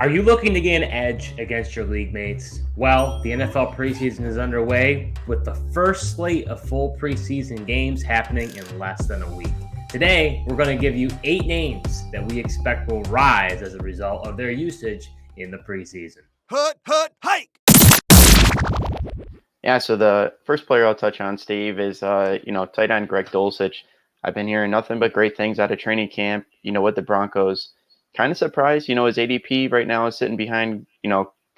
Are you looking to gain an edge against your league mates? Well, the NFL preseason is underway with the first slate of full preseason games happening in less than a week. Today, we're going to give you 8 names that we expect will rise as a result of their usage in the preseason. Hike! Yeah, so the first player I'll touch on, Steve, is tight end Greg Dulcich. I've been hearing nothing but great things out of training camp, with the Broncos. Kind of surprised, his ADP right now is sitting behind,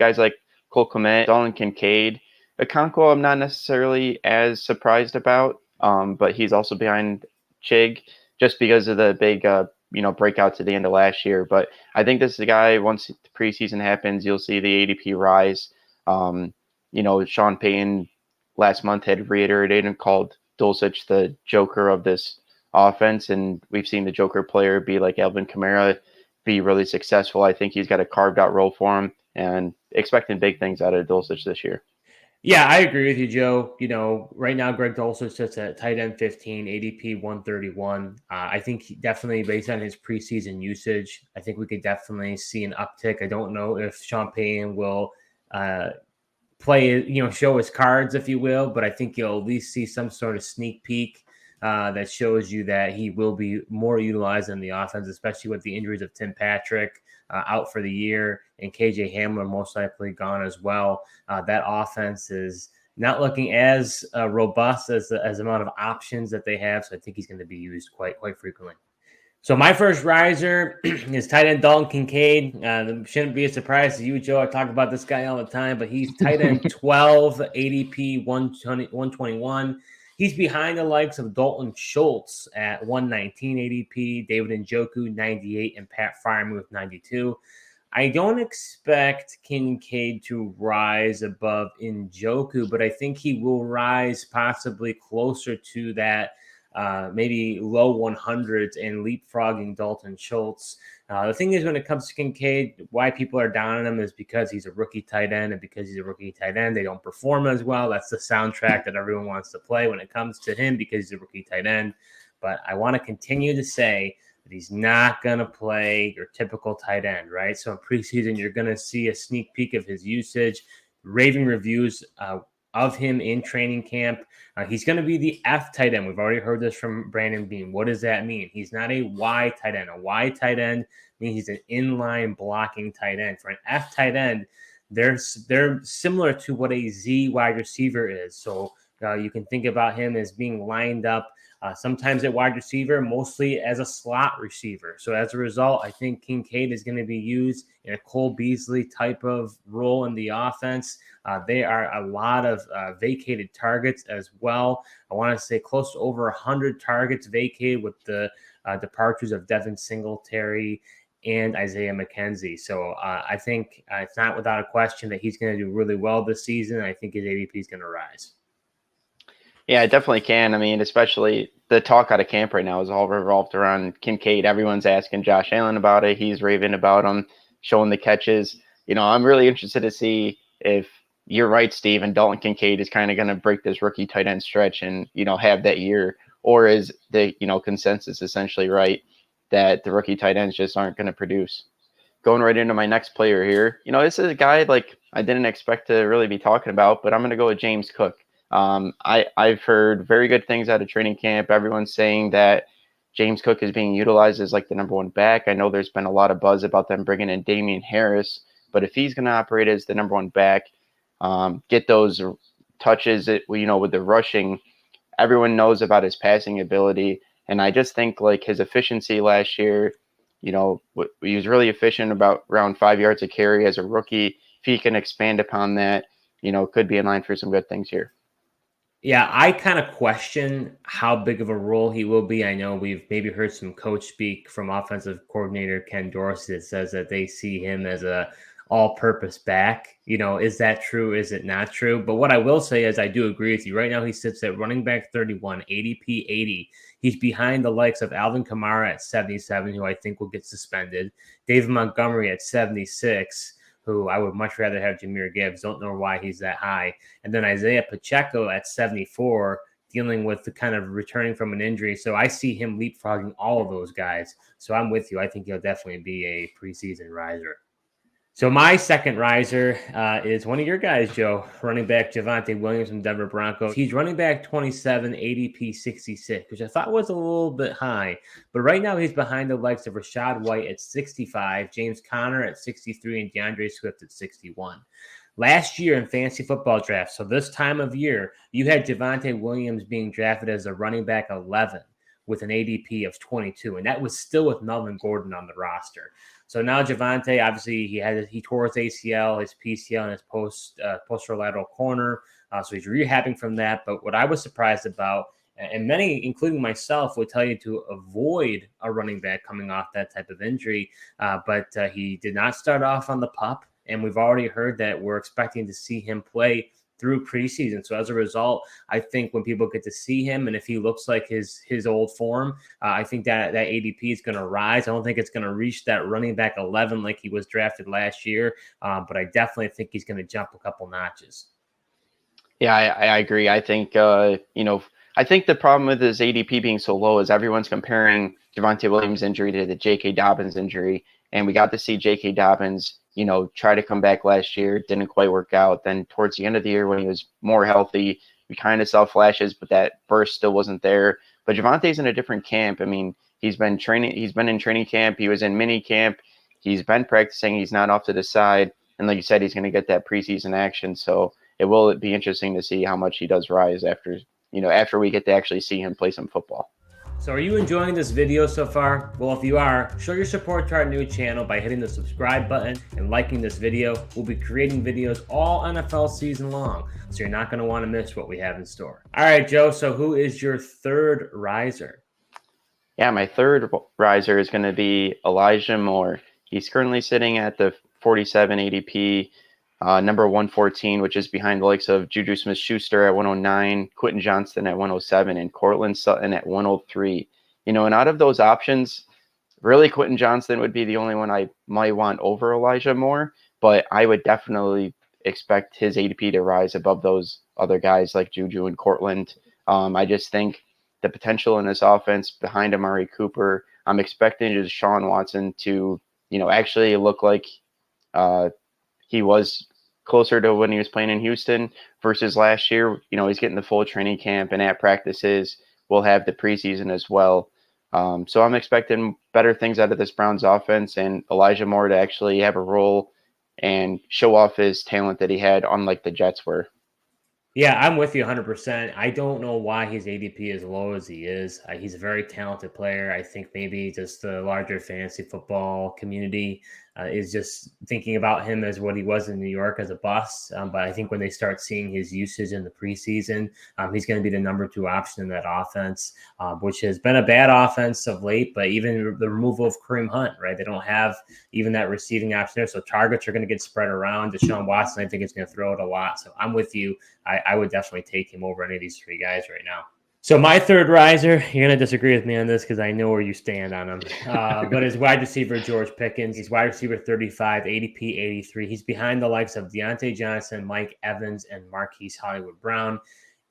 guys like Cole Kmet, Dalton Kincaid. Okonkwo, I'm not necessarily as surprised about, but he's also behind Chig just because of the big, breakouts at the end of last year. But I think this is a guy, once the preseason happens, you'll see the ADP rise. Sean Payton last month had reiterated and called Dulcich the joker of this offense, and we've seen the joker player be like Alvin Kamara be really successful. I think he's got a carved out role for him, and expecting big things out of Dulcich this year. Yeah, I agree with you, Joe. Right now, Greg Dulcich sits at tight end 15, ADP 131. I think definitely based on his preseason usage, I think we could definitely see an uptick. I don't know if Sean Payton will show his cards, if you will, but I think you'll at least see some sort of sneak peek that shows you that he will be more utilized in the offense, especially with the injuries of Tim Patrick out for the year and KJ Hamler most likely gone as well. That offense is not looking as robust as the amount of options that they have. So I think he's going to be used quite frequently. So my first riser is tight end Dalton Kincaid. Shouldn't be a surprise to you, Joe. I talk about this guy all the time, but he's tight end 12, ADP 121. He's behind the likes of Dalton Schultz at 119 ADP, David Njoku 98, and Pat Freiermuth 92. I don't expect Kincaid to rise above Njoku, but I think he will rise possibly closer to that maybe low 100s and leapfrogging Dalton Schultz. The thing is, when it comes to Kincaid, why people are down on him is because he's a rookie tight end, and because he's a rookie tight end, they don't perform as well. That's the soundtrack that everyone wants to play when it comes to him because he's a rookie tight end. But I want to continue to say that he's not going to play your typical tight end, right? So in preseason, you're going to see a sneak peek of his usage, raving reviews of him in training camp. He's going to be the F tight end. We've already heard this from Brandon Beam. What does that mean? He's not a Y tight end. A Y tight end means he's an inline blocking tight end. For an F tight end, they're similar to what a Z wide receiver is. So you can think about him as being lined up sometimes at wide receiver, mostly as a slot receiver. So as a result, I think Kincaid is going to be used in a Cole Beasley type of role in the offense. There are a lot of vacated targets as well. I want to say close to over 100 targets vacated with the departures of Devin Singletary and Isaiah McKenzie. So I think it's not without a question that he's going to do really well this season. I think his ADP is going to rise. Yeah, it definitely can. I mean, especially the talk out of camp right now is all revolved around Kincaid. Everyone's asking Josh Allen about it. He's raving about him, showing the catches. I'm really interested to see if you're right, Steve, and Dalton Kincaid is kind of going to break this rookie tight end stretch and, have that year. Or is the, consensus essentially right that the rookie tight ends just aren't going to produce? Going right into my next player here. This is a guy like I didn't expect to really be talking about, but I'm going to go with James Cook. I've heard very good things out of training camp. Everyone's saying that James Cook is being utilized as like the number one back. I know there's been a lot of buzz about them bringing in Damian Harris, but if he's going to operate as the number one back, get those touches, with the rushing, everyone knows about his passing ability. And I just think like his efficiency last year, he was really efficient about around 5 yards a carry as a rookie. If he can expand upon that, could be in line for some good things here. Yeah, I kind of question how big of a role he will be. I know we've maybe heard some coach speak from offensive coordinator Ken Dorsey that says that they see him as a all-purpose back. Is that true? Is it not true? But what I will say is I do agree with you. Right now he sits at running back 31, ADP 80. He's behind the likes of Alvin Kamara at 77, who I think will get suspended, David Montgomery at 76, who I would much rather have Jahmyr Gibbs. Don't know why he's that high. And then Isaiah Pacheco at 74, dealing with the kind of returning from an injury. So I see him leapfrogging all of those guys. So I'm with you. I think he'll definitely be a preseason riser. So my second riser is one of your guys, Joe, running back Javonte Williams from Denver Broncos. He's running back 27, ADP 66, which I thought was a little bit high. But right now he's behind the likes of Rashad White at 65, James Conner at 63, and DeAndre Swift at 61. Last year in fantasy football drafts, so this time of year, you had Javonte Williams being drafted as a running back 11 with an ADP of 22, and that was still with Melvin Gordon on the roster. So now Javonte, obviously, he tore his ACL, his PCL, and his posterolateral corner. So he's rehabbing from that. But what I was surprised about, and many, including myself, would tell you to avoid a running back coming off that type of injury. But he did not start off on the PUP, and we've already heard that we're expecting to see him play through preseason. So as a result, I think when people get to see him, and if he looks like his old form, I think that ADP is going to rise. I don't think it's going to reach that running back 11 like he was drafted last year, but I definitely think he's going to jump a couple notches. Yeah, I agree. I think I think the problem with his ADP being so low is everyone's comparing Javonte Williams' injury to the J.K. Dobbins injury, and we got to see J.K. Dobbins, try to come back last year. It didn't quite work out. Then towards the end of the year, when he was more healthy, we kind of saw flashes, but that burst still wasn't there. But Javonte's in a different camp. I mean, he's been in training camp. He was in mini camp. He's been practicing. He's not off to the side. And like you said, he's going to get that preseason action. So it will be interesting to see how much he does rise after we get to actually see him play some football. So are you enjoying this video so far? Well, if you are, show your support to our new channel by hitting the subscribe button and liking this video. We'll be creating videos all NFL season long, so you're not going to want to miss what we have in store. All right, Joe, so who is your third riser? Yeah, my third riser is going to be Elijah Moore. He's currently sitting at the 47 ADP, number 114, which is behind the likes of Juju Smith-Schuster at 109, Quentin Johnston at 107, and Cortland Sutton at 103. And out of those options, really Quentin Johnston would be the only one I might want over Elijah Moore, but I would definitely expect his ADP to rise above those other guys like Juju and Cortland. I just think the potential in this offense behind Amari Cooper, I'm expecting Deshaun Watson to, actually look like he was closer to when he was playing in Houston versus last year. He's getting the full training camp, and at practices we'll have the preseason as well. So I'm expecting better things out of this Browns offense, and Elijah Moore to actually have a role and show off his talent that he had, unlike the Jets were. Yeah, I'm with you 100%. I don't know why his ADP is as low as he is. He's a very talented player. I think maybe just the larger fantasy football community is just thinking about him as what he was in New York as a bust. But I think when they start seeing his usage in the preseason, he's going to be the number 2 option in that offense, which has been a bad offense of late. But even the removal of Kareem Hunt, right? They don't have even that receiving option there. So targets are going to get spread around. Deshaun Watson, I think, is going to throw it a lot. So I'm with you. I would definitely take him over any of these 3 guys right now. So my third riser, you're going to disagree with me on this because I know where you stand on him. But his wide receiver, George Pickens, he's wide receiver 35, ADP 83. He's behind the likes of Deontay Johnson, Mike Evans, and Marquise Hollywood Brown.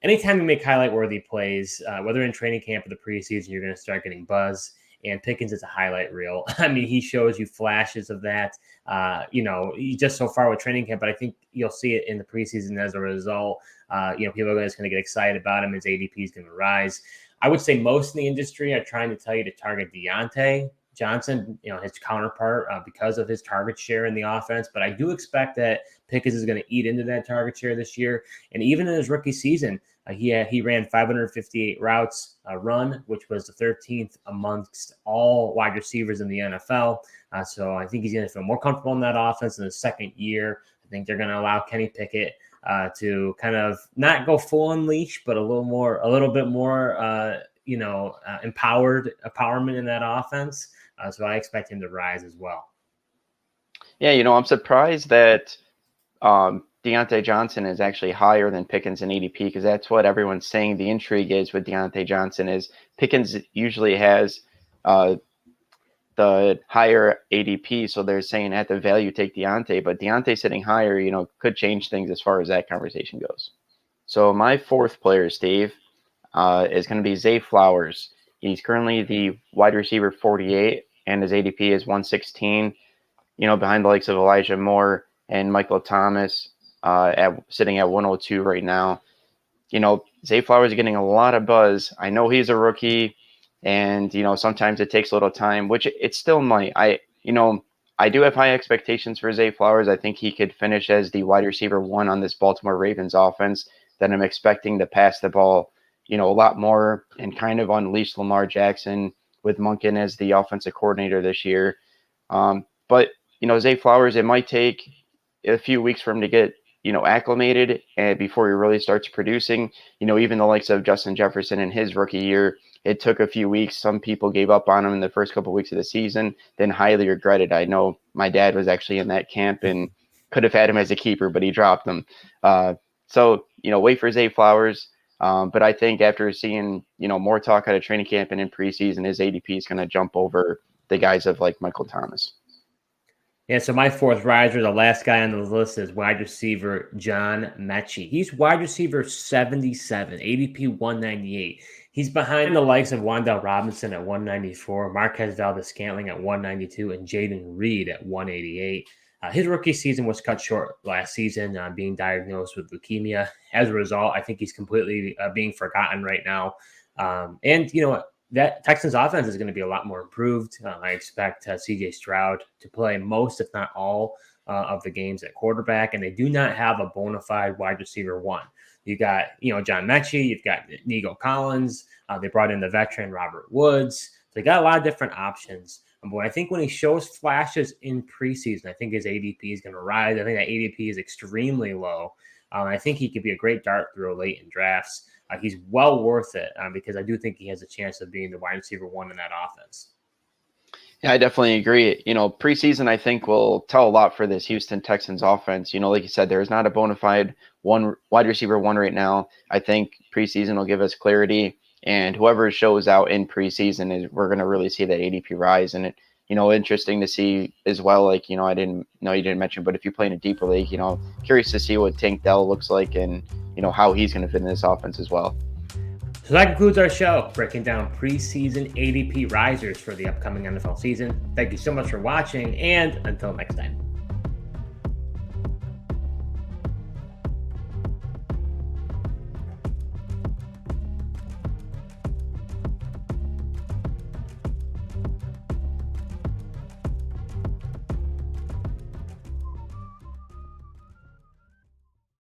Anytime you make highlight-worthy plays, whether in training camp or the preseason, you're going to start getting buzz. And Pickens is a highlight reel. I mean, he shows you flashes of that, just so far with training camp, but I think you'll see it in the preseason as a result. People are just going to get excited about him. His ADP is going to rise. I would say most in the industry are trying to tell you to target Deontay Johnson, his counterpart, because of his target share in the offense. But I do expect that Pickens is going to eat into that target share this year. And even in his rookie season, he ran 558 routes run, which was the 13th amongst all wide receivers in the NFL. So I think he's going to feel more comfortable in that offense in the second year. I think they're going to allow Kenny Pickett to kind of not go full unleash, but a little bit more, empowerment in that offense. So I expect him to rise as well. Yeah, I'm surprised that Deontay Johnson is actually higher than Pickens in ADP, because that's what everyone's saying the intrigue is with Deontay Johnson is Pickens usually has the higher ADP, so they're saying at the value take Deontay, but Deontay sitting higher, could change things as far as that conversation goes. So my fourth player, Steve, is going to be Zay Flowers. He's currently the wide receiver 48, and his ADP is 116. behind the likes of Elijah Moore and Michael Thomas, sitting at 102 right now. Zay Flowers is getting a lot of buzz. I know he's a rookie, and sometimes it takes a little time, which it still might. I do have high expectations for Zay Flowers. I think he could finish as the wide receiver 1 on this Baltimore Ravens offense. That I'm expecting to pass the ball, a lot more and kind of unleash Lamar Jackson with Monken as the offensive coordinator this year. But Zay Flowers, it might take a few weeks for him to get acclimated and before he really starts producing. Even the likes of Justin Jefferson in his rookie year, it took a few weeks. Some people gave up on him in the first couple of weeks of the season, then highly regretted. I know my dad was actually in that camp and could have had him as a keeper, but he dropped him. So wait for Zay Flowers. But I think after seeing, more talk out of training camp and in preseason, his ADP is going to jump over the guys of like Michael Thomas. Yeah, so my fourth riser, the last guy on the list, is wide receiver John Mechie. He's wide receiver 77, ADP 198. He's behind the likes of Wan'Dale Robinson at 194, Marquez Valdes-Scantling at 192, and Jaden Reed at 188. His rookie season was cut short last season, being diagnosed with leukemia. As a result, I think he's completely being forgotten right now. And you know what? That Texans offense is going to be a lot more improved. I expect CJ Stroud to play most, if not all, of the games at quarterback, and they do not have a bona fide wide receiver 1. You got, John Mechie, you've got Nico Collins. They brought in the veteran Robert Woods. So they got a lot of different options. But I think when he shows flashes in preseason, I think his ADP is going to rise. I think that ADP is extremely low. I think he could be a great dart throw late in drafts. He's well worth it because I do think he has a chance of being the wide receiver 1 in that offense. Yeah, I definitely agree. Preseason, I think, will tell a lot for this Houston Texans offense. Like you said, there is not a bona fide wide receiver 1 right now. I think preseason will give us clarity, and whoever shows out in preseason we're going to really see that ADP rise. And interesting to see as well. Like, I didn't know you didn't mention, but if you play in a deeper league, curious to see what Tank Dell looks like and how he's going to fit in this offense as well. So that concludes our show, breaking down preseason ADP risers for the upcoming NFL season. Thank you so much for watching, and until next time.